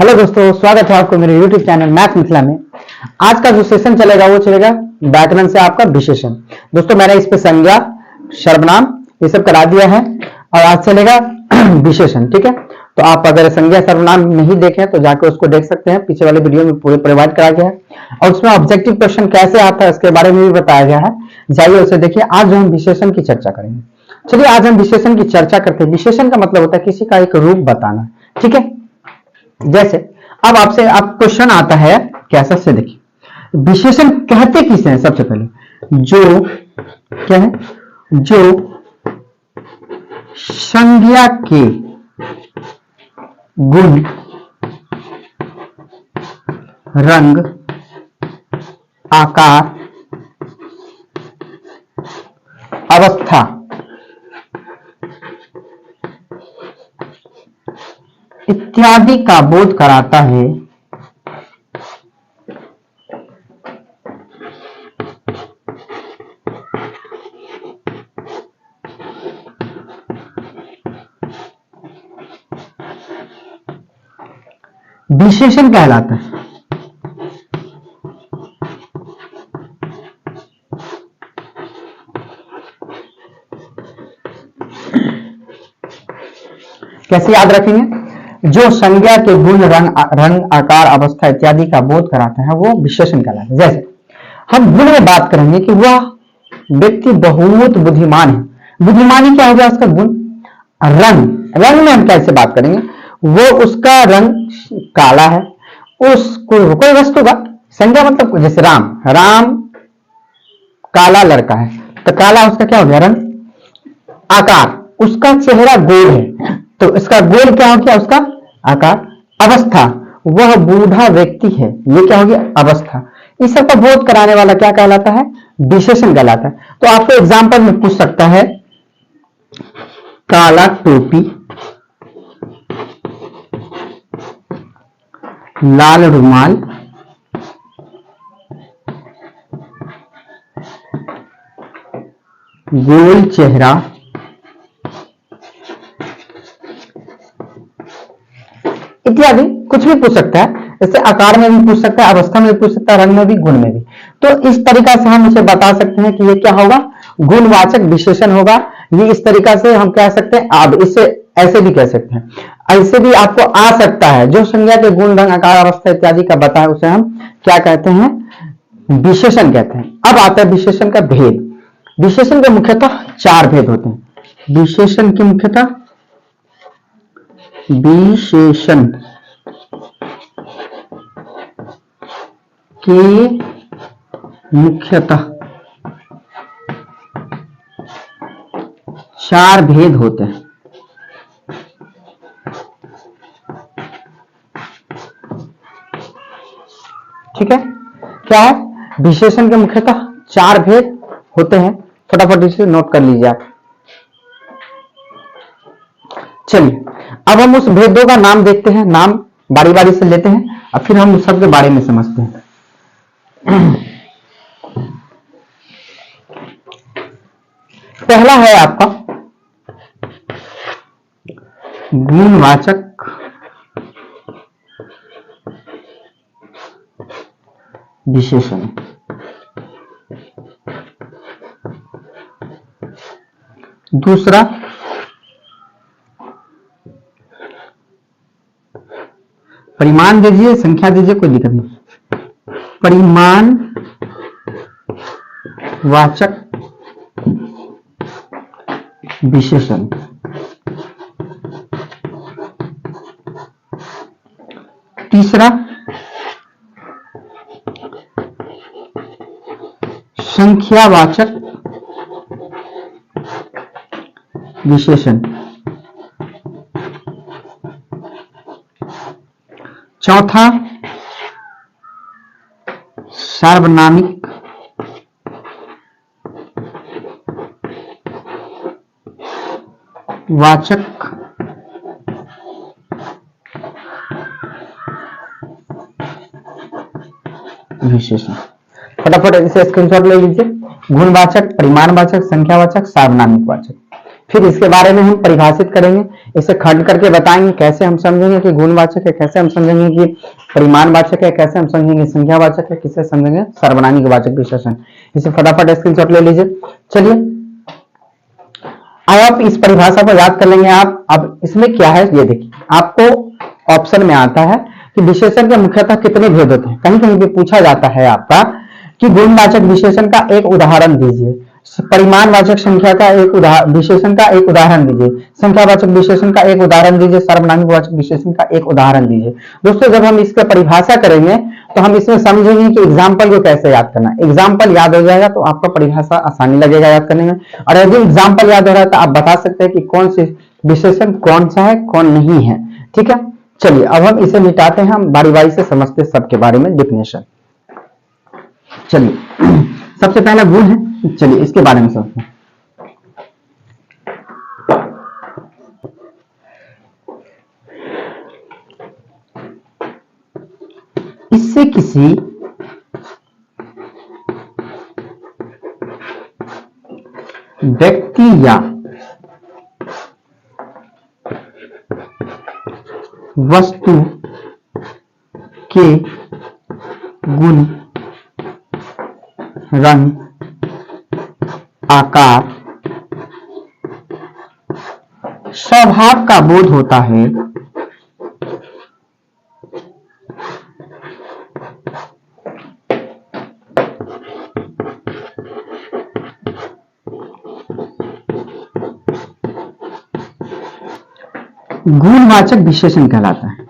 Hello दोस्तों, स्वागत है आपको मेरे YouTube चैनल मैथ मिथिला में। आज का जो सेशन चलेगा वो चलेगा व्याकरण से आपका विशेषण। दोस्तों मैंने इस पे संज्ञा, सर्वनाम ये सब करा दिया है और आज चलेगा विशेषण। ठीक है, तो आप अगर संज्ञा सर्वनाम नहीं देखें तो जाके उसको देख सकते हैं, पीछे वाले वीडियो में पूरे प्रोवाइड करा गया है और उसमें ऑब्जेक्टिव क्वेश्चन कैसे आता है इसके बारे में भी बताया गया है। जाइए उसे देखिए। आज जो हम विशेषण की चर्चा करेंगे, चलिए आज हम विशेषण की चर्चा करते हैं। विशेषण का मतलब होता है किसी का एक रूप बताना। ठीक है, जैसे अब आपसे क्वेश्चन आता है कैसा से देखिए, विशेषण कहते किसे हैं? सबसे पहले जो क्या है, जो संज्ञा के गुण, रंग, आकार, अवस्था इत्यादि का बोध कराता है। विशेषण कहलाता है। कैसे याद रखेंगे? जो संज्ञा के गुण, रंग, आकार, अवस्था इत्यादि का बोध कराता है वो विशेषण कहलाता है। जैसे हम गुण में बात करेंगे कि वह व्यक्ति बहुत बुद्धिमान है। बुद्धिमानी क्या होगा? उसका गुण। रंग में हम कैसे बात करेंगे? वो उसका रंग काला है। उसको कोई वस्तु का संज्ञा मतलब जैसे राम काला लड़का है तो काला उसका क्या हो गया? रंग। आकार उसका चेहरा गोल है तो इसका गोल क्या हो गया? उसका आकार। अवस्था वह बूढ़ा व्यक्ति है, ये क्या हो गया? अवस्था। इस सब का बोध कराने वाला क्या कहलाता है? विशेषण कहलाता है। तो आपको एग्जांपल में पूछ सकता है काला टोपी, लाल रुमाल, गोल चेहरा, इत्यादि कुछ भी पूछ सकता है। जैसे आकार में भी पूछ सकता है, अवस्था में भी पूछ सकता है, रंग में भी, गुण में भी। तो इस तरीका से हम इसे बता सकते हैं कि ये क्या होगा? गुणवाचक विशेषण होगा। ये इस तरीका से हम कह सकते हैं। अब इसे ऐसे भी कह सकते हैं, ऐसे भी आपको आ सकता है। जो संज्ञा के गुण, रंग, आकार, अवस्था इत्यादि का बताए उसे हम क्या कहते हैं? विशेषण कहते हैं। अब आता है विशेषण का भेद। विशेषण के मुख्यतः 4 भेद होते हैं। विशेषण के मुख्यतः विशेषण के मुख्यतः 4 भेद होते हैं। ठीक है, क्या है? विशेषण के मुख्यतः 4 भेद होते हैं। फटाफट इसे नोट कर लीजिए आप। चलिए अब हम उस भेदों का नाम देखते हैं, नाम बारी बारी से लेते हैं और फिर हम उस सब के बारे में समझते हैं। पहला है आपका गुणवाचक विशेषण। दूसरा परिमाण दीजिए, संख्या दीजिए, कोई दिक्कत नहीं। परिमाण वाचक विशेषण। तीसरा संख्यावाचक विशेषण। चौथा सार्वनामिक वाचक विशेषण। फटाफट इसे स्क्रीनशॉट ले लीजिए। गुणवाचक, परिमाणवाचक, संख्यावाचक, सार्वनामिक वाचक। फिर इसके बारे में हम परिभाषित करेंगे, इसे खंड करके बताएंगे, कैसे हम समझेंगे कि गुणवाचक है, कैसे हम समझेंगे कि परिमाणवाचक है, कैसे हम समझेंगे संख्यावाचक है, किसे समझेंगे सर्वनामिक वाचक विशेषण। इसे फटाफट स्क्रीनशॉट ले लीजिए। चलिए आप इस परिभाषा को याद कर लेंगे आप। अब इसमें क्या है ये देखिए, आपको ऑप्शन में आता है कि विशेषण के मुख्यतः कितने भेद होते हैं। कहीं कहीं भी पूछा जाता है आपका कि गुणवाचक विशेषण का एक उदाहरण दीजिए, परिमाणवाचक संख्या का एक विशेषण का एक उदाहरण दीजिए, संख्यावाचक विशेषण का एक उदाहरण दीजिए, सर्वनामिक वाचक विशेषण का एक उदाहरण दीजिए। दोस्तों जब हम इसका परिभाषा करेंगे तो हम इसमें समझेंगे कि एग्जाम्पल को कैसे याद करना है। एग्जाम्पल याद हो जाएगा तो आपका परिभाषा आसानी लगेगा याद करने में। और यदि एग्जाम्पल याद हो रहा है तो आप बता सकते हैं कि कौन से विशेषण कौन सा है कौन नहीं है। ठीक है, चलिए अब हम इसे मिटाते हैं, हम बारी बारी से समझते हैं सबके बारे में डिफिनेशन। चलिए सबसे पहला गुण है, चलिए इसके बारे में समझते हैं। इससे किसी व्यक्ति या वस्तु के गुण, रंग, आकार, स्वभाव का बोध होता है। गुणवाचक विशेषण कहलाता है।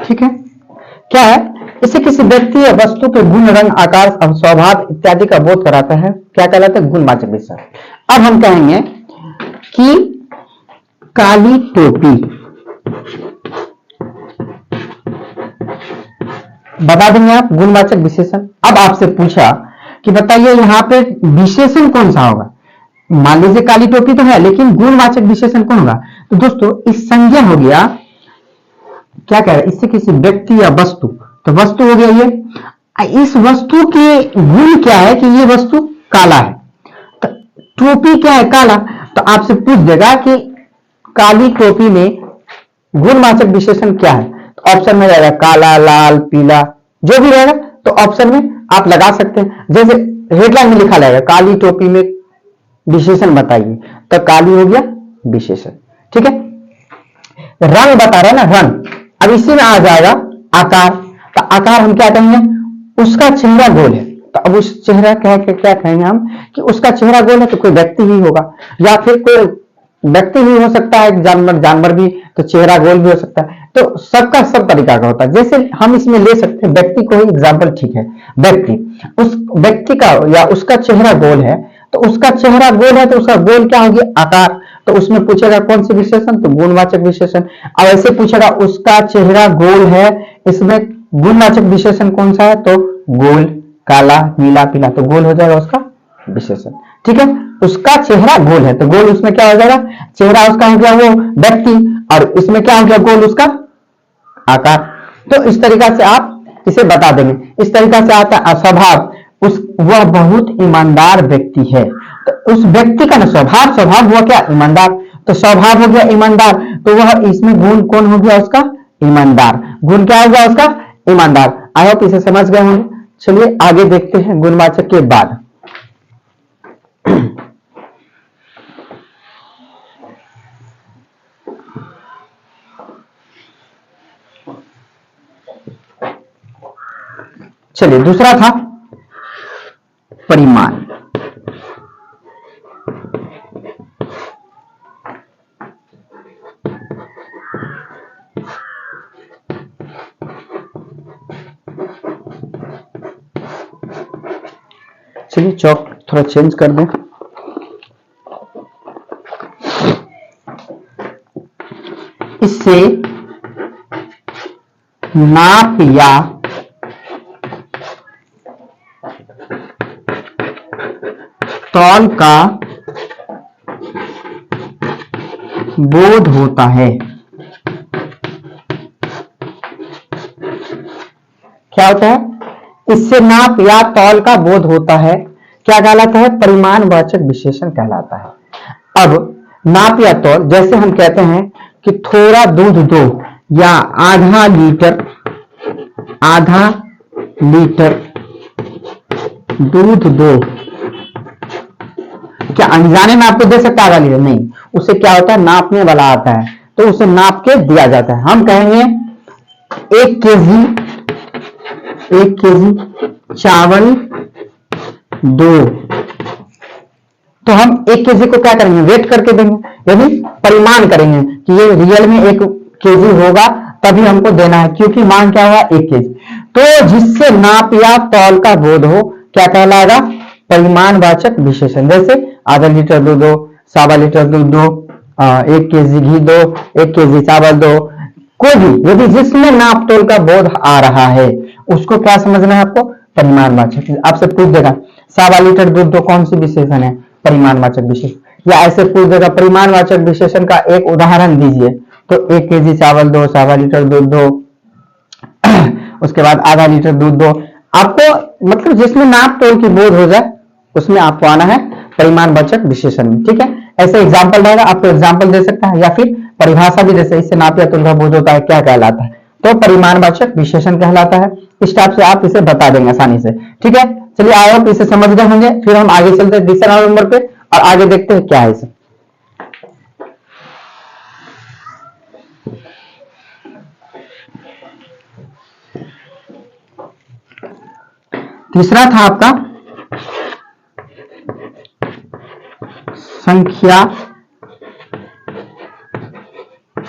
ठीक है, क्या है, इसे किसी व्यक्ति या वस्तु के गुण, रंग, आकार, स्वभाव इत्यादि का बोध कराता है। क्या कहलाता है? गुणवाचक विशेषण। अब हम कहेंगे कि काली टोपी, बता देंगे आप गुणवाचक विशेषण। अब आपसे पूछा कि बताइए यहाँ पे विशेषण कौन सा होगा। मान लीजिए काली टोपी तो है, लेकिन गुणवाचक विशेषण कौन होगा? तो दोस्तों इस संज्ञा हो गया, क्या कह रहे हैं, इससे किसी व्यक्ति या वस्तु, तो वस्तु हो गया ये। इस वस्तु के गुण क्या है कि ये वस्तु काला है, तो टोपी क्या है? काला। तो आपसे पूछ देगा कि काली टोपी में गुणवाचक विशेषण क्या है, तो ऑप्शन में रहेगा काला, लाल, पीला, जो भी रहेगा तो ऑप्शन में आप लगा सकते हैं। जैसे हेडलाइन में लिखा रहेगा काली टोपी में विशेषण बताइए, तो काली हो गया विशेषण। ठीक है, रंग बता रहे हैं ना, रंग। अब इसी में आ जाएगा आकार, तो आकार हम क्या कहेंगे? उसका चेहरा गोल है, तो अब उस चेहरा क्या कहेंगे हम कि उसका चेहरा गोल है, तो कोई व्यक्ति ही होगा, या फिर कोई व्यक्ति भी हो सकता है, जानवर भी, तो चेहरा गोल भी हो सकता है। तो सबका सब तरीका का होता है। जैसे हम इसमें ले सकते हैं व्यक्ति को ही एग्जाम्पल, ठीक है, व्यक्ति, उस व्यक्ति का या उसका चेहरा गोल है, तो उसका चेहरा गोल है तो उसका गोल क्या होगी? आकार। तो उसमें पूछेगा कौन सी विशेषण? तो गुणवाचक विशेषण। अब ऐसे पूछेगा उसका चेहरा गोल है, इसमें गुणवाचक विशेषण कौन सा है? तो गोल, काला, नीला, पीला, तो गोल हो जाएगा उसका विशेषण। ठीक है, उसका चेहरा गोल है तो गोल उसमें क्या हो जाएगा? चेहरा उसका हो गया वो व्यक्ति, और इसमें क्या हो गया? गोल उसका आकार। तो इस तरीका से आप इसे बता देंगे। इस तरीका से आता है स्वभाव, वह बहुत ईमानदार व्यक्ति है, तो उस व्यक्ति का ना स्वभाव हुआ क्या? ईमानदार। तो स्वभाव हो गया ईमानदार, तो वह इसमें गुण कौन हो गया? उसका ईमानदार। गुण क्या हो गया उसका? ईमानदार। आई होप इसे समझ गए होंगे। चलिए आगे देखते हैं गुणवाचक के बाद। चलिए दूसरा था परिमाण। चलिए चौक थोड़ा चेंज कर दें। इससे नाप या तौल का बोध होता है। क्या होता है? इससे नाप या तौल का बोध होता है। क्या कहलाता है? परिमाणवाचक विशेषण कहलाता है। अब नाप या तौल, जैसे हम कहते हैं कि थोड़ा दूध दो या आधा लीटर दूध दो, क्या अनजाने में आपको दे सकता है आधा लीटर? नहीं, उसे क्या होता है? नापने वाला आता है, तो उसे नाप के दिया जाता है। हम कहेंगे 1 केजी चावल दो, तो हम 1 केजी को क्या करेंगे? वेट करके देंगे, यानी परिमाण करेंगे कि ये रियल में 1 केजी होगा, तभी हमको देना है, क्योंकि मान क्या हुआ? 1 केजी। तो जिससे नाप या तौल का बोध हो, क्या कहलाएगा? परिमाणवाचक विशेषण। जैसे आधा लीटर दूध दो, 1.25 लीटर दूध दो, 1 केजी घी दो, 1 केजी चावल दो, कोई भी यदि जिसमें नाप तोल का बोध आ रहा है, उसको क्या समझना है आपको? परिमाणवाचक। आपसे पूछ देगा 1.25 लीटर दूध दो, कौन सी विशेषण है? परिमाणवाचक विशेषण। या ऐसे पूछ देगा परिमाणवाचक विशेषण का एक उदाहरण दीजिए, तो 1 केजी चावल दो, 1.25 लीटर दूध दो, उसके बाद आधा लीटर दूध दो। आपको मतलब जिसमें नाप तोल की बोध हो जाए, उसमें आपको आना है परिमाणवाचक विशेषण में। ठीक है, ऐसे एग्जाम्पल रहेगा, आपको एग्जाम्पल दे सकता है या फिर परिभाषा भी, जैसे इससे नाप या तोल का बोध होता है, क्या कहलाता है? तो परिमाणवाचक विशेषण कहलाता है। इस टाइप से आप इसे बता देंगे आसानी से। ठीक है, चलिए आई होप इसे समझ गए होंगे। फिर हम आगे चलते हैं तीसरा नंबर पे और आगे देखते हैं क्या है इसे। तीसरा था आपका संख्या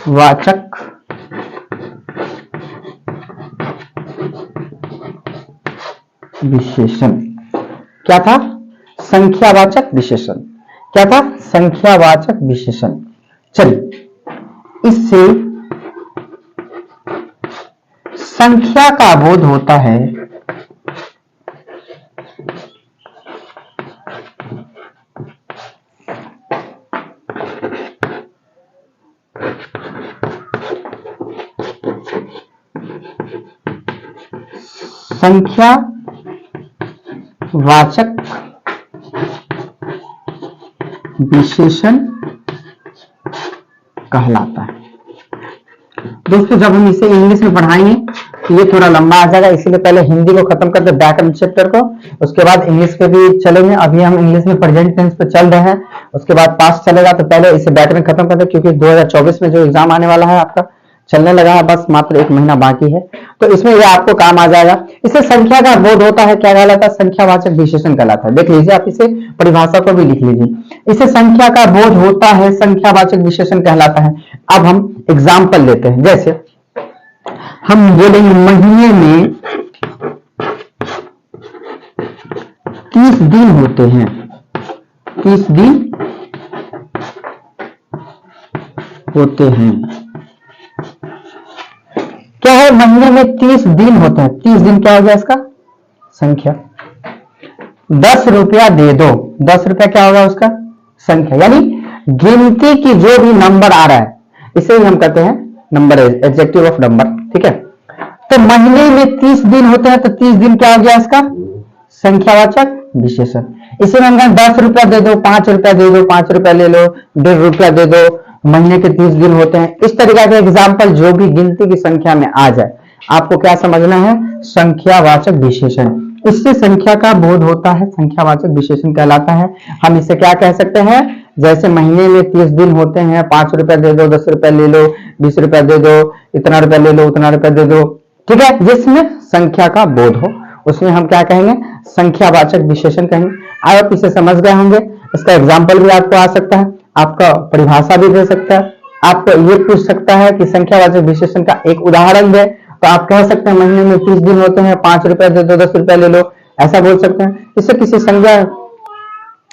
वाचक विशेषण। क्या था? संख्यावाचक विशेषण। क्या था? संख्यावाचक विशेषण। चलिए, इससे संख्या का बोध होता है। संख्या वाचक विशेषण कहलाता है। दोस्तों, जब हम इसे इंग्लिश में पढ़ाएंगे तो ये थोड़ा लंबा आ जाएगा, इसीलिए पहले हिंदी को खत्म करते व्याकरण चैप्टर को, उसके बाद इंग्लिश पे भी चलेंगे। अभी हम इंग्लिश में प्रेजेंट टेंस पे चल रहे हैं, उसके बाद पास्ट चलेगा, तो पहले इसे व्याकरण खत्म करते, क्योंकि 2024 में जो एग्जाम आने वाला है आपका चलने लगा है, बस मात्र 1 महीना बाकी है, तो इसमें यह आपको काम आ जाएगा। इसे संख्या का बोध होता है, क्या कहलाता है? संख्यावाचक विशेषण कहलाता है। देख लीजिए, आप इसे परिभाषा को भी लिख लीजिए। इसे संख्या का बोध होता है, संख्यावाचक विशेषण कहलाता है। अब हम एग्जाम्पल लेते हैं, जैसे हम बोलेंगे महीने में 30 दिन होते हैं। 30 दिन होते हैं। क्या है? महीने में 30 दिन होते हैं। 30 दिन क्या हो गया इसका? संख्या। 10 रुपया दे दो, 10 रुपया क्या होगा उसका? संख्या। यानी गिनती की जो भी नंबर आ रहा है, इसे ही हम कहते हैं नंबर, एडजेक्टिव ऑफ नंबर। ठीक है, तो महीने में 30 दिन होते हैं, तो 30 दिन क्या हो गया इसका? संख्यावाचक विशेषण। इसे हम कहें 10 रुपया दे दो, 5 रुपया दे दो, 5 रुपया ले लो, 1.5 रुपया दे दो, महीने के 30 दिन होते हैं। इस तरीके के एग्जाम्पल जो भी गिनती की संख्या में आ जाए, आपको क्या समझना है? संख्यावाचक विशेषण। इससे संख्या का बोध होता है, संख्यावाचक विशेषण कहलाता है। हम इसे क्या कह सकते हैं? जैसे महीने में 30 दिन होते हैं, 5 रुपया दे दो, 10 रुपया ले लो, 20 रुपया दे दो, इतना रुपया ले लो, उतना रुपया दे दो। ठीक है, जिसमें संख्या का बोध हो, उसमें हम क्या कहेंगे? संख्यावाचक विशेषण कहेंगे। आप इसे समझ गए होंगे। इसका एग्जाम्पल भी आपको आ सकता है, आपका परिभाषा भी दे सकता है, आपको ये पूछ सकता है कि संख्यावाचक विशेषण का एक उदाहरण दे, तो आप कह सकते हैं महीने में 30 दिन होते हैं, 5 रुपया दे दो, 10 रुपया ले लो, ऐसा बोल सकते हैं।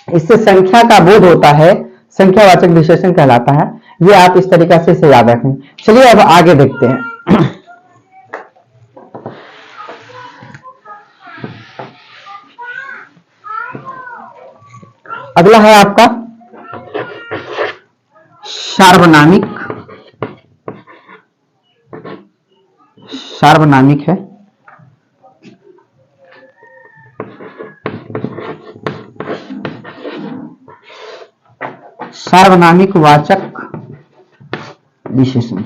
इससे संख्या का बोध होता है, संख्यावाचक विशेषण कहलाता है। ये आप इस तरीके से इसे याद रखें। चलिए अब आगे देखते हैं। अगला है आपका सार्वनामिक सार्वनामिक है। सार्वनामिक वाचक विशेषण।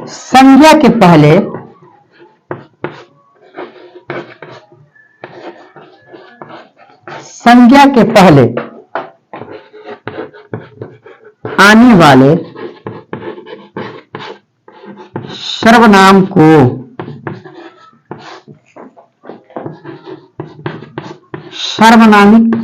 संज्ञा के पहले आने वाले सर्वनाम को सार्वनामिक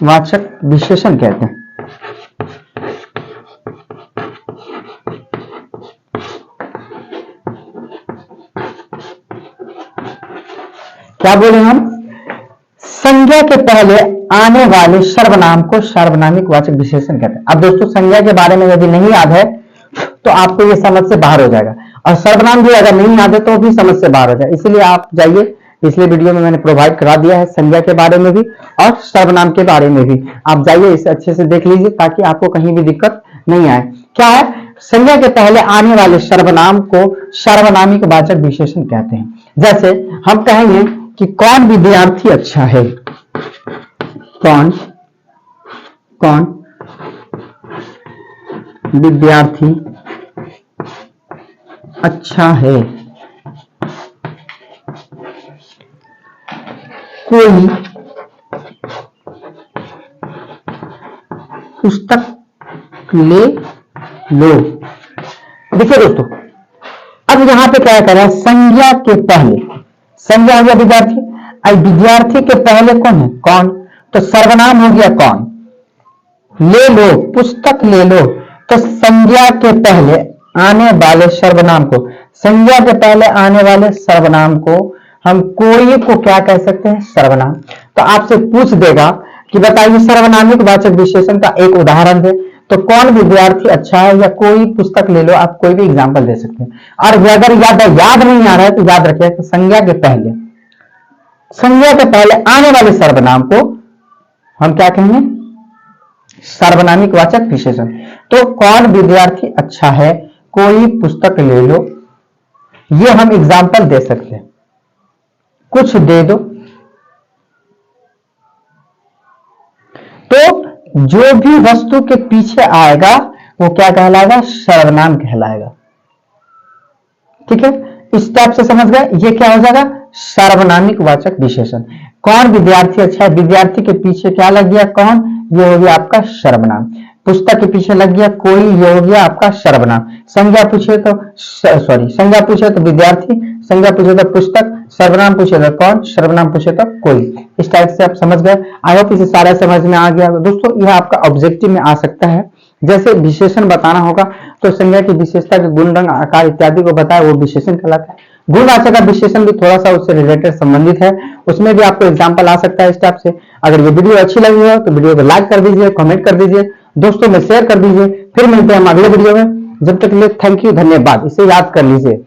वाचक विशेषण कहते हैं। क्या बोले हम? संज्ञा के पहले आने वाले सर्वनाम को सार्वनामिक वाचक विशेषण कहते हैं। अब दोस्तों संज्ञा के बारे में यदि नहीं याद है तो आपको ये समझ से बाहर हो जाएगा, और सर्वनाम भी अगर नहीं याद है तो भी समझ से बाहर हो जाए। इसलिए आप जाइए, पिछले वीडियो में मैंने प्रोवाइड करा दिया है संज्ञा के बारे में भी और सर्वनाम के बारे में भी। आप जाइए इसे अच्छे से देख लीजिए ताकि आपको कहीं भी दिक्कत नहीं आए। क्या है? संज्ञा के पहले आने वाले सर्वनाम को सार्वनामिक वाचक विशेषण कहते हैं। जैसे हम कहेंगे कि कौन विद्यार्थी अच्छा है, कौन विद्यार्थी अच्छा है, कोई पुस्तक ले लो। देखिए दोस्तों, अब यहां पे क्या कर रहा है? संज्ञा के पहले, संज्ञा हो गया विद्यार्थी, अब विद्यार्थी के पहले कौन है? कौन, तो सर्वनाम हो गया कौन। ले लो, पुस्तक ले लो, तो संज्ञा के पहले आने वाले सर्वनाम को, संज्ञा के पहले आने वाले सर्वनाम को हम कोई को क्या कह सकते हैं? सर्वनाम। तो आपसे पूछ देगा कि बताइए सर्वनामिक वाचक विशेषण का एक उदाहरण दे, तो कौन विद्यार्थी अच्छा है या कोई पुस्तक ले लो, आप कोई भी एग्जांपल दे सकते हैं। और अगर याद नहीं आ रहा है तो याद रखिए कि संज्ञा के पहले आने वाले सर्वनाम को हम क्या कहेंगे? सार्वनामिक वाचक विशेषण। तो कौन विद्यार्थी अच्छा है, कोई पुस्तक ले लो, ये हम एग्जांपल दे सकते हैं। कुछ दे दो, तो जो भी वस्तु के पीछे आएगा वो क्या कहलाएगा? सर्वनाम कहलाएगा। ठीक है, इस टाइप से समझ गए? ये क्या हो जाएगा? सार्वनामिक वाचक विशेषण। कौन विद्यार्थी अच्छा है, विद्यार्थी के पीछे क्या लग गया? कौन, ये हो गया आपका सर्वनाम। पुस्तक के पीछे लग गया कोई, ये हो गया आपका सर्वनाम। संज्ञा पूछे तो संज्ञा पूछे तो विद्यार्थी, संज्ञा पूछे तो पुस्तक, सर्वनाम पूछे तो कौन, सर्वनाम पूछे तो कोई। इस टाइप से आप समझ गए। आई होप इसे सारा समझ में आ गया दोस्तों। यह आपका ऑब्जेक्टिव में आ सकता है। जैसे विशेषण बताना होगा तो संज्ञा की विशेषता के गुण, रंग, आकार इत्यादि को बताया, वो विशेषण कहलाता है। गुणवाचक का विशेषण भी थोड़ा सा उससे रिलेटेड संबंधित है, उसमें भी आपको एग्जांपल आ सकता है इस टाइप से। अगर ये वीडियो अच्छी लगी हो तो वीडियो को लाइक कर दीजिए, कमेंट कर दीजिए, दोस्तों में शेयर कर दीजिए। फिर मिलते हैं हम अगले वीडियो में। जब तक के लिए थैंक यू, धन्यवाद। इसे याद कर लीजिए।